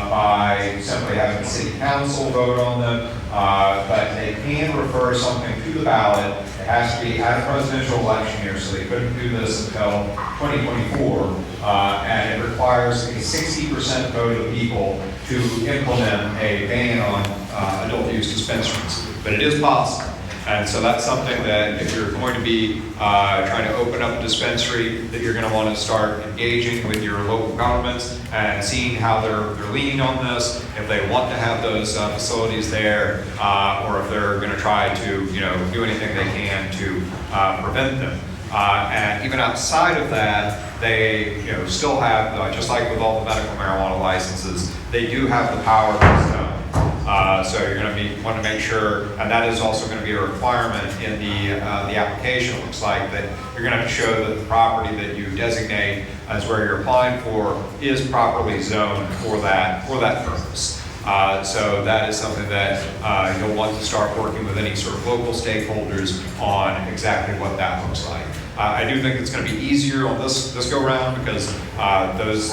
by simply having the city council vote on them, but they can refer something to the ballot. It has to be at a presidential election year, so they couldn't do this until 2024, and it requires a 60% vote of the people to implement a ban on adult use dispensaries, but it is possible. And so that's something that if you're going to be trying to open up a dispensary, that you're going to want to start engaging with your local governments and seeing how they're leaning on this, if they want to have those facilities there, or if they're going to try to do anything they can to prevent them. And even outside of that, they still have, just like with all the medical marijuana licenses, they do have the power to zone. So you're going to want to make sure, and that is also going to be a requirement in the application. It looks like that you're going to have to show that the property that you designate as where you're applying for is properly zoned for that purpose. So that is something that you'll want to start working with any sort of local stakeholders on exactly what that looks like. I do think it's going to be easier on this go round because those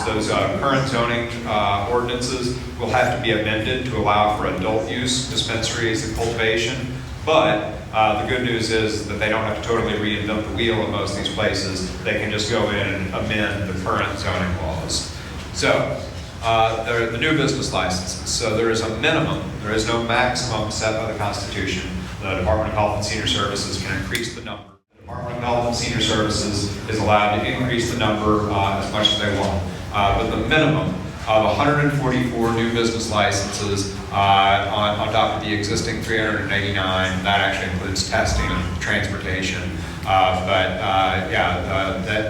current zoning ordinances will have to be amended to allow for adult use dispensaries and cultivation. But the good news is that they don't have to totally reinvent the wheel in most of these places. They can just go in and amend the current zoning laws. So the new business licenses. So there is a minimum. There is no maximum set by the Constitution. The Department of Health and Senior Services can increase the number. The Department of Health and Senior Services is allowed to increase the number as much as they want. But the minimum of 144 new business licenses on top of the existing 389, that actually includes testing and transportation.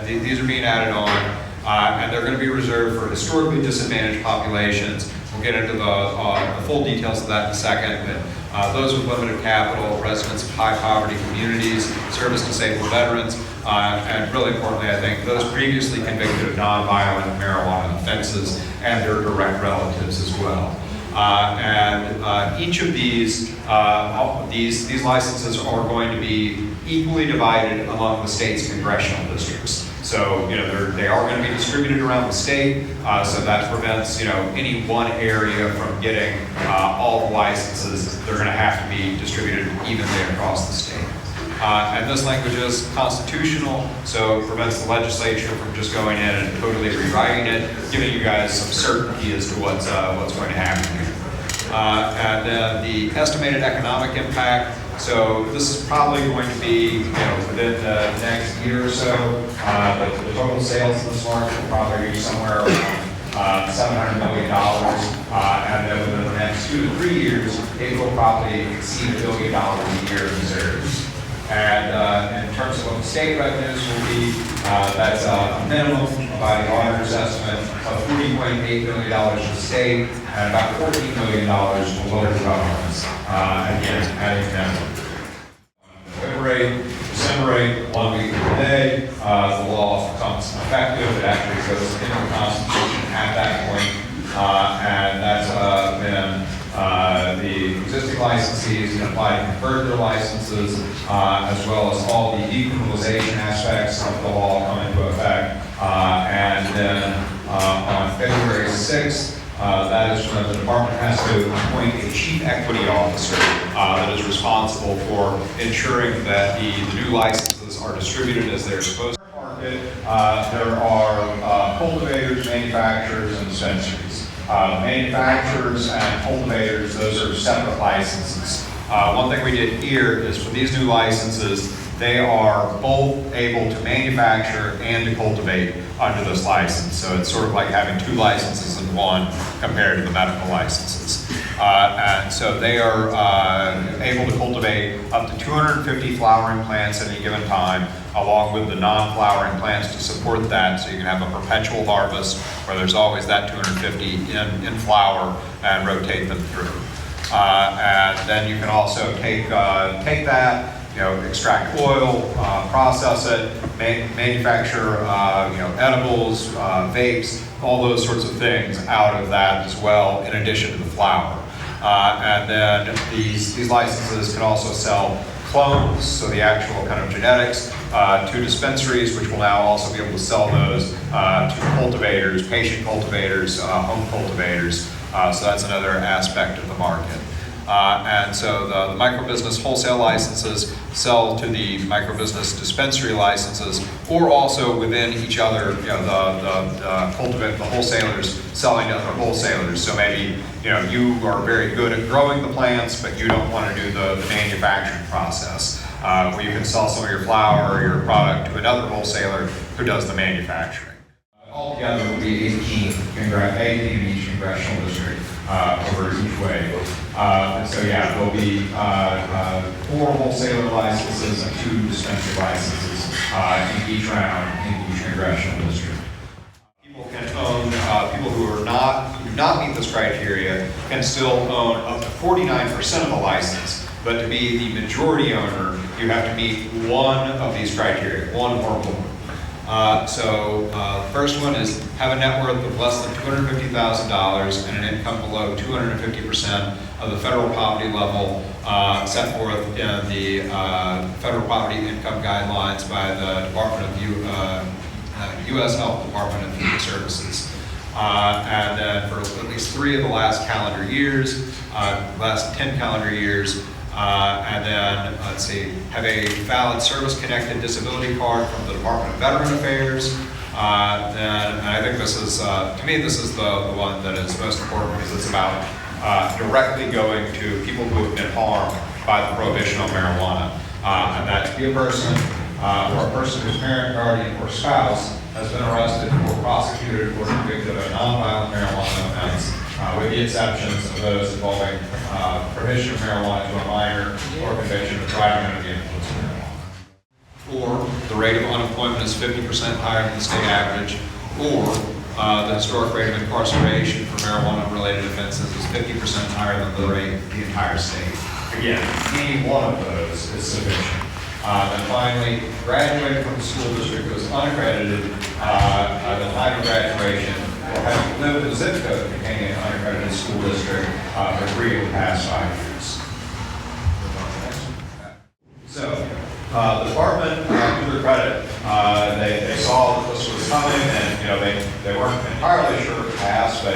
These are being added on, and they're going to be reserved for historically disadvantaged populations. We'll get into the full details of that in a second, but those with limited capital, residents of high poverty communities, service-disabled veterans, and really importantly, I think, those previously convicted of nonviolent marijuana offenses and their direct relatives as well. Each of these licenses are going to be equally divided among the state's congressional districts. So, they are going to be distributed around the state, so that prevents, any one area from getting all the licenses. They're going to have to be distributed evenly across the state. And this language is constitutional, so it prevents the legislature from just going in and totally rewriting it, giving you guys some certainty as to what's going to happen here. And then the estimated economic impact. So this is probably going to be, within the next year or so, the total sales in this market will probably reach somewhere around $700 million, and then within the next 2 to 3 years, it will probably exceed $1 billion a year in Missouri. And in terms of what the state revenues will be, that's a minimum by the auditor's estimate of $40.8 million to the state and about $14 million to local governments. Again, adding minimum. December 8th, 1 week from today, the law becomes effective. It actually goes into the Constitution at that point, and that's when the existing licensees can apply to convert their licenses, as well as all the decriminalization aspects of the law come into effect. And then on February 6th, that is when the department has to appoint a chief equity officer that is responsible for ensuring that the new licenses are distributed as they're supposed to. There are cultivators, manufacturers, and dispensaries. Manufacturers and cultivators, those are separate licenses. One thing we did here is for these new licenses, they are both able to manufacture and to cultivate under this license. So it's sort of like having 2 licenses in one compared to the medical licenses. And so they are able to cultivate up to 250 flowering plants at any given time, along with the non-flowering plants to support that, so you can have a perpetual harvest where there's always that 250 in flower and rotate them through. And then you can also take that, extract oil, process it, manufacture, edibles, vapes, all those sorts of things out of that as well, in addition to the flower. And then these licenses can also sell clones, so the actual kind of genetics, to dispensaries, which will now also be able to sell those to cultivators, patient cultivators, home cultivators. So that's another aspect of the market. And so the microbusiness wholesale licenses sell to the microbusiness dispensary licenses, or also within each other, you know, the wholesalers selling to other wholesalers. So maybe, you know, you are very good at growing the plants, but you don't want to do the manufacturing process. Where you can sell some of your flour or your product to another wholesaler who does the manufacturing. Altogether, it will be 18 in each congressional district over each way. And so, yeah, there'll be 4 wholesaler licenses and 2 dispensary licenses in each round in each congressional district. People can own, people who do not meet this criteria can still own up to 49% of the license. But to be the majority owner, you have to meet one of these criteria, one or more. The first one is have a net worth of less than $250,000 and an income below 250% of the federal poverty level set forth in the Federal Poverty Income Guidelines by the Department of U.S. Health Department of Human Services. And then for at least 3 of the last calendar years, last 10 calendar years, and then, let's see, have a valid service-connected disability card from the Department of Veteran Affairs. And I think this is, to me, this is the one that is most important because it's about directly going to people who have been harmed by the prohibition on marijuana. And that to be a person or a person whose parent, guardian, or spouse has been arrested or prosecuted or convicted of a nonviolent marijuana offense, with the exceptions of those involving prohibition of marijuana to a minor or conviction of driving under the influence of marijuana. Or the rate of unemployment is 50% higher than the state average, or the historic rate of incarceration for marijuana-related offenses is 50% higher than the rate of the entire state. Again, any one of those is sufficient. And finally, graduating from the school district who is unaccredited at the time of graduation, or having lived in a zip code containing an unaccredited school district for 3 of the past 5 years. So, the department, to their credit, they saw that this was coming, and you know they weren't entirely sure if it passed, but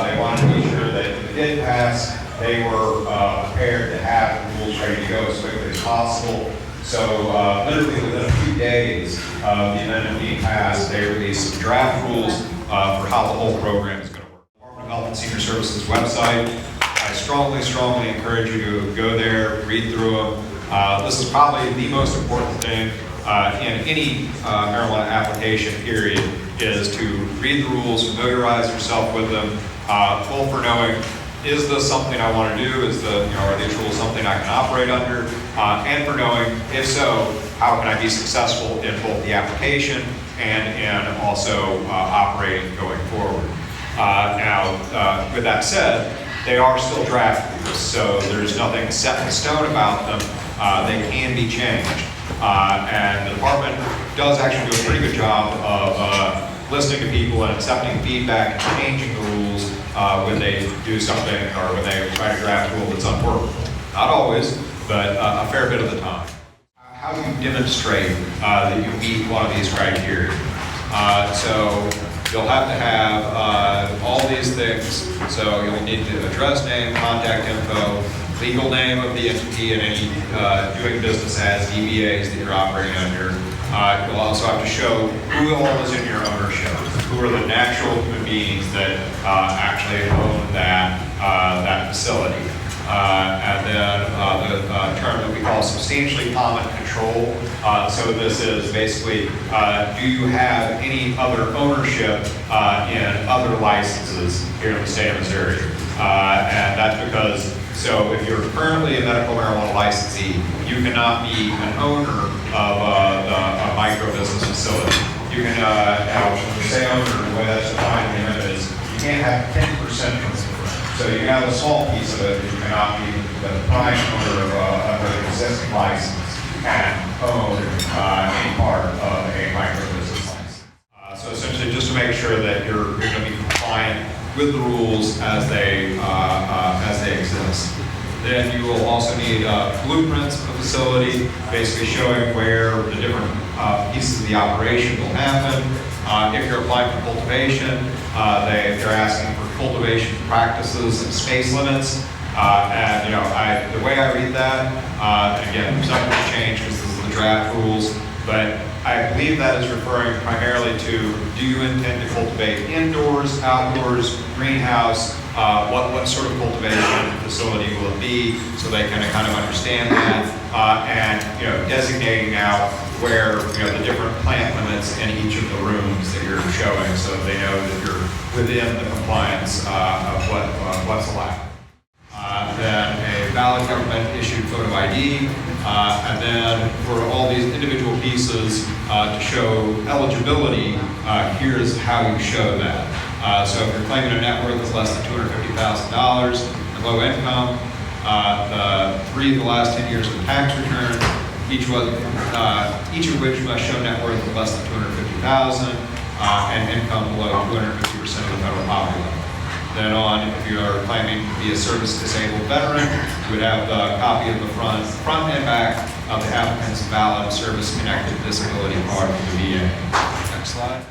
they wanted to be sure that if it did pass, they were prepared to have the rules ready to go as quickly as possible. So literally within a few days of the amendment being passed, they released some draft rules for how the whole program is going to work. Department of Health and Senior Services website. I strongly encourage you to go there, read through them. This is probably the most important thing in any marijuana application period, is to read the rules, familiarize yourself with them, both for knowing, is this something I want to do? Are these rules something I can operate under? And for knowing, if so, how can I be successful in both the application and also operating going forward? Now, with that said, they are still draft rules, so there's nothing set in stone about them. They can be changed. And the department does actually do a pretty good job of listening to people and accepting feedback and changing the rules when they do something or when they try to draft a rule that's unworkable. Not always, but a fair bit of the time. How do you demonstrate that you meet one of these criteria? So you'll have to have all these things. So you'll need the address, name, contact info, legal name of the entity and any doing business as DBAs that you're operating under. You'll also have to show who all is in your ownership, who are the natural human beings that actually own that facility. And then the term that we call substantially common control. So this is basically, do you have any other ownership in other licenses here in the state of Missouri? And that's because, so if you're currently a medical marijuana licensee, you cannot be an owner of a micro business facility. You can, now, when we say owner, the way that's defined in the amendment is you can't have 10% of it. So you can have a small piece of it, but you cannot be the prime owner of an existing license and own any part of a micro business license. So essentially, just to make sure that you're going to be compliant with the rules as they exist. Then you will also need blueprints of the facility, basically showing where the different pieces of the operation will happen. If you're applying for cultivation, they're asking for cultivation practices and space limits. And the way I read that, and again, something will change because this is the draft rules, but I believe that is referring primarily to, do you intend to cultivate indoors, outdoors, greenhouse, what sort of cultivation facility will it be, so they can kind of understand that, and designating out where the different plant limits in each of the rooms that you're showing, so that they know that you're within the compliance of what's allowed. Then a valid government issued photo ID, and then for all these individual pieces to show eligibility, here's how you show that. So if you're claiming a net worth of less than $250,000 and low income, the 3 of the last 10 years of tax return, each of which must show net worth of less than $250,000 and income below 250% of the federal poverty level. Then on, if you are claiming to be a service-disabled veteran, you would have the copy of the front and back of the applicant's valid service-connected disability card from the VA. Next slide.